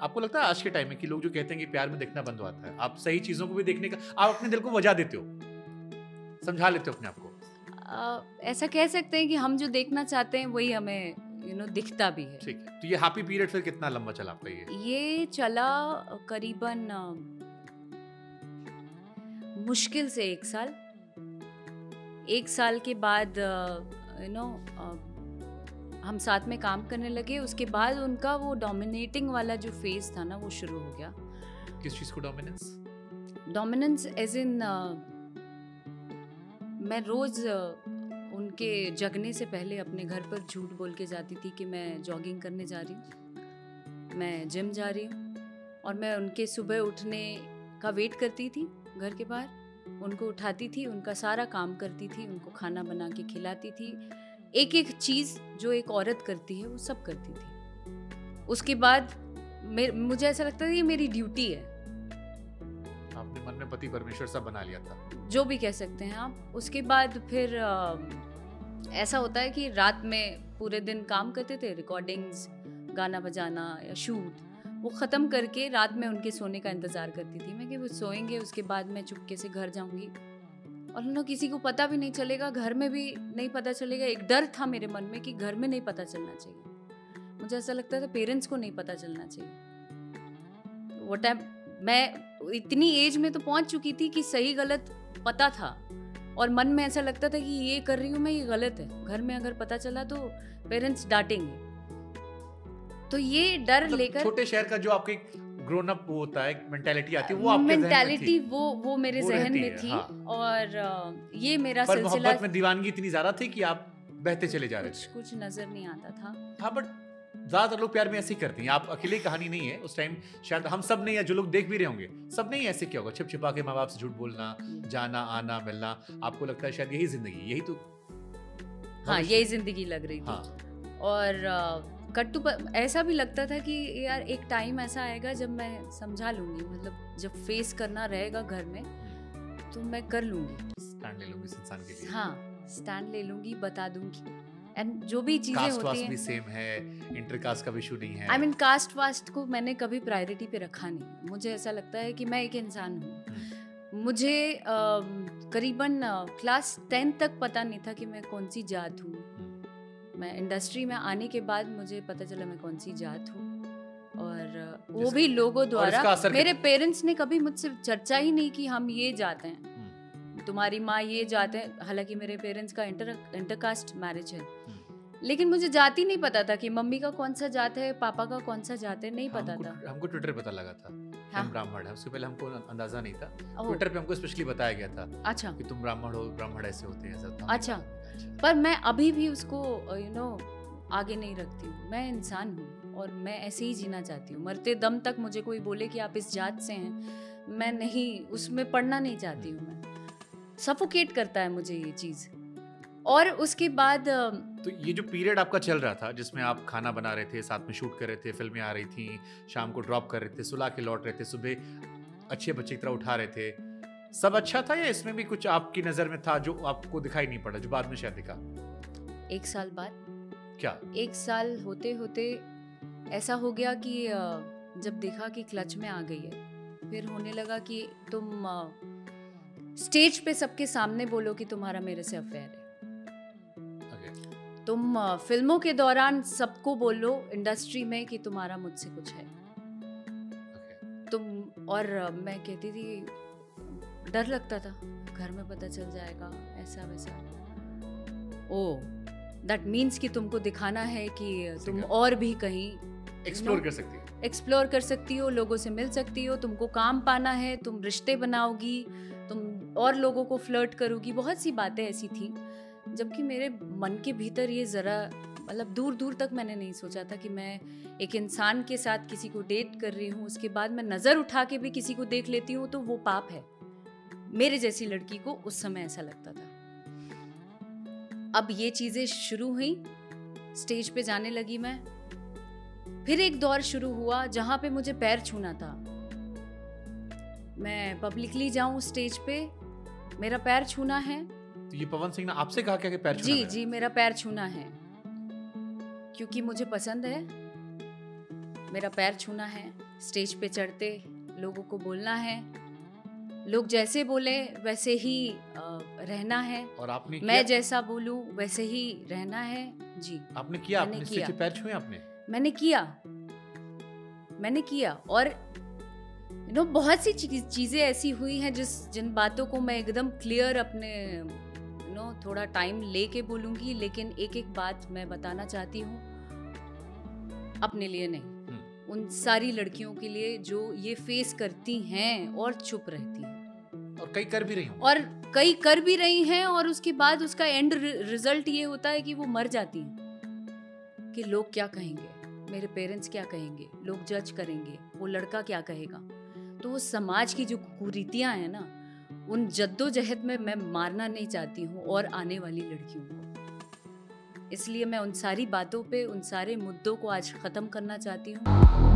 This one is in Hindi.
आपको लगता है आज के टाइम में कि लोग जो कहते हैं कि प्यार में देखना बंद हो आता है, आप सही चीजों को भी देखने का, आप अपने दिल को वजह देते हो, समझा लेते हो अपने आप को? ऐसा कह सकते हैं कि हम जो देखना चाहते हैं वही हमें दिखता भी है। ठीक है, तो ये हैप्पी पीरियड फिर कितना लंबा चला आपका? ये चला करीबन मुश्किल से 1 साल। 1 साल के बाद हम साथ में काम करने लगे। उसके बाद उनका वो डोमिनेटिंग वाला जो फेज था ना, वो शुरू हो गया। किस चीज को डोमिनेंस? डोमिनेंस एज इन मैं रोज उनके जगने से पहले अपने घर पर झूठ बोल के जाती थी कि मैं जॉगिंग करने जा रही हूँ, मैं जिम जा रही हूँ, और मैं उनके सुबह उठने का वेट करती थी घर के बाहर। उनको उठाती थी, उनका सारा काम करती थी, उनको खाना बना के खिलाती थी। एक एक चीज़ जो एक औरत करती है वो सब करती थी। उसके बाद मुझे ऐसा लगता था ये मेरी ड्यूटी है। आपने मन में पति परमेश्वर सब बना लिया था, जो भी कह सकते हैं आप। उसके बाद फिर ऐसा होता है कि रात में पूरे दिन काम करते थे, रिकॉर्डिंग्स, गाना बजाना या शूट, वो ख़त्म करके रात में उनके सोने का इंतज़ार करती थी मैं कि वो सोएंगे, उसके बाद मैं चुपके से घर जाऊंगी और किसी को पता भी नहीं चलेगा, घर में भी नहीं पता चलेगा। एक डर था मेरे मन में कि घर में नहीं पता चलना चाहिए। मुझे ऐसा लगता था पेरेंट्स को नहीं पता चलना चाहिए। वो टाइम मैं इतनी एज में तो पहुंच चुकी थी कि सही गलत पता था, और मन में ऐसा लगता था कि ये कर रही हूँ मैं, ये गलत है। घर में अगर पता चला तो पेरेंट्स डांटेंगे। तो ये डर लेकर, छोटे शहर का जो आपके ग्रोन अप होता है, मेंटालिटी आती है, वो आपके मेंटालिटी वो मेरे जहन में थी। हाँ। और ये मेरा पर सिलसिला, मोहब्बत में दीवानगी इतनी ज्यादा थी कि आप बहते चले जा रहे थे। कुछ नजर नहीं आता था। हाँ, बट ज्यादातर लोग प्यार में ऐसे ही करते हैं। आप अकेले कहानी नहीं है उस टाइम, शायद हम सब ने, या जो लोग देख भी रहे होंगे, सब ने ऐसे किया होगा, छिप छिपा के माँ बाप से झूठ बोलना, जाना आना मिलना। आपको लगता है शायद यही जिंदगी, यही तो, हाँ यही जिंदगी लग रही थी। हाँ। और कट्टू ऐसा भी लगता था कि यार एक टाइम ऐसा आएगा जब मैं समझा लूंगी, मतलब जब फेस करना रहेगा घर में तो मैं कर लूंगी, स्टैंड ले लूंगी इस इंसान के लिए। हाँ स्टैंड ले लूंगी, बता दूंगी। एंड जो भी चीजें कास्ट होती वास्ट भी सेम है, इंटरकास्ट का इशू नहीं है। आई मीन कास्ट वास्ट को मैंने कभी प्रायोरिटी पे रखा नहीं। मुझे ऐसा लगता है कि मैं एक इंसान हूँ। मुझे करीबन क्लास 10 तक पता नहीं था कि मैं कौन सी जात हूँ। मैं इंडस्ट्री में आने के बाद मुझे पता चला मैं कौन सी जात हूँ, और वो भी लोगों द्वारा। मेरे पेरेंट्स ने कभी मुझसे चर्चा ही नहीं की हम ये जाते हैं, तुम्हारी माँ ये जाते हैं। हालांकि मेरे पेरेंट्स का इंटरकास्ट मैरिज है, लेकिन मुझे जाति नहीं पता था कि मम्मी का कौन सा जात है, पापा का कौन सा जात है, नहीं पता था। हमको ट्विटर पे पता लगा था हम ब्राह्मण है, उससे पहले हमको अंदाजा नहीं था। ट्विटर पे हमको स्पेशली बताया गया था, अच्छा, कि तुम ब्राह्मण हो, ब्राह्मण ऐसे होते हैं, ऐसा था। अच्छा, पर मैं अभी भी उसको आगे नहीं रखती हूँ। मैं इंसान हूँ और मैं ऐसे ही जीना चाहती हूँ। मरते दम तक मुझे कोई बोले कि आप इस जात से हैं, मैं नहीं, उसमें पढ़ना नहीं चाहती हूँ। मैं सफोकेट करता है मुझे ये चीज़। और उसके बाद तो ये जो पीरियड आपका चल रहा था जिसमें आप खाना बना रहे थे, साथ में शूट कर रहे थे, फिल्में आ रही थी, शाम को ड्रॉप कर रहे थे, सुला के लौट रहे थे, सुबह अच्छे बच्चे की तरह उठा रहे थे, सब अच्छा था या इसमें भी कुछ आपकी नजर में था जो आपको दिखाई नहीं पड़ा, जो बाद में शायद दिखा? 1 साल बाद क्या 1 साल होते होते ऐसा हो गया कि जब देखा कि क्लच में आ गई है, फिर होने लगा कि तुम स्टेज पे सबके सामने बोलो कि तुम्हारा मेरे से अफेयर है। तुम फिल्मों के दौरान सबको बोलो इंडस्ट्री में कि तुम्हारा मुझसे कुछ है। तुम और मैं कहती थी, डर लगता था घर में पता चल जाएगा, ऐसा वैसा। ओ दैट मीन्स कि तुमको दिखाना है कि तुम और भी कहीं एक्सप्लोर कर सकती हो, एक्सप्लोर कर सकती हो, लोगों से मिल सकती हो, तुमको काम पाना है, तुम रिश्ते बनाओगी, तुम और लोगों को फ्लर्ट करोगी। बहुत सी बातें ऐसी थी, जबकि मेरे मन के भीतर ये ज़रा, मतलब दूर दूर तक मैंने नहीं सोचा था कि मैं एक इंसान के साथ किसी को डेट कर रही हूँ, उसके बाद मैं नज़र उठा के भी किसी को देख लेती हूँ तो वो पाप है। मेरे जैसी लड़की को उस समय ऐसा लगता था। अब ये चीज़ें शुरू हुई, स्टेज पे जाने लगी मैं। फिर एक दौर शुरू हुआ जहाँ पे मुझे पैर छूना था। मैं पब्लिकली जाऊँ स्टेज पे, मेरा पैर छूना है। तो ये पवन सिंह ने आपसे कहा क्या कि पैर छूना? जी जी, मेरा पैर छूना है क्योंकि मुझे पसंद है। मेरा पैर छूना है, स्टेज पे चढ़ते लोगों को बोलना है, लोग जैसे बोले वैसे ही रहना है, और आपने मैं किया? जैसा बोलूं वैसे ही रहना है। जी, आपने किया? मैंने आपने किया। स्टेज पे पैर छुए आपने? मैंने किया और बहुत सी चीज़ें ऐसी हुई हैं जिन बातों को मैं एकदम क्लियर अपने थोड़ा टाइम लेके बोलूँगी, लेकिन एक एक बात मैं बताना चाहती हूँ, अपने लिए नहीं, उन सारी लड़कियों के लिए जो ये फेस करती हैं और चुप रहती हैं, और कई कर भी रही हूँ, और कई कर भी रही हैं, और उसके बाद उसका एंड रिजल्ट ये होता है कि वो मर जाती हैं कि लोग क्या कहेंगे, मेरे पेरेंट्स क्या कहेंगे, लोग जज करेंगे, वो लड़का क्या कहेगा। तो वो समाज की जो कुरीतियां हैं ना, उन जद्दोजहद में मैं मारना नहीं चाहती हूँ और आने वाली लड़कियों को। इसलिए मैं उन सारी बातों पे, उन सारे मुद्दों को आज ख़त्म करना चाहती हूँ।